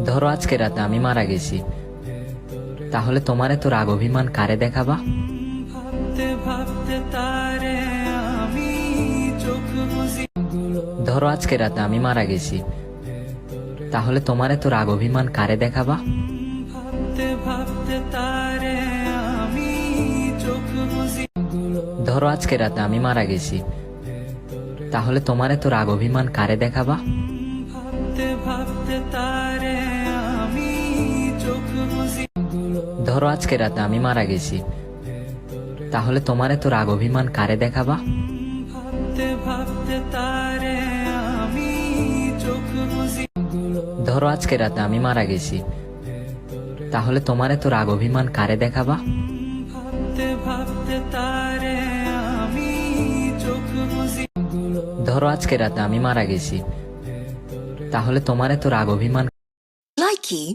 ধরো আজকে রাতে আমি মারা গেছি, তাহলে তোমার এত রাগ অভিমান কারে দেখাবা? ধরো আজকে রাতে আমি মারা গেছি, তাহলে তোমার এত রাগ অভিমান কারে দেখাবা? ধরো আজকে রাতে আমি মারা গেছি, তাহলে তোমার এত রাগ অভিমান কারে দেখাবা? ধরো আজকে রাতে আমি মারা গেছি, তাহলে তোমার এত রাগ অভিমান কারে দেখাবা? ধরো আজকে রাতে আমি মারা গেছি, তাহলে তোমার এত রাগ অভিমান কারে দেখাবা? ধরো আজকে রাতে আমি মারা গেছি, তাহলে তোমার এত রাগ অভিমান Likey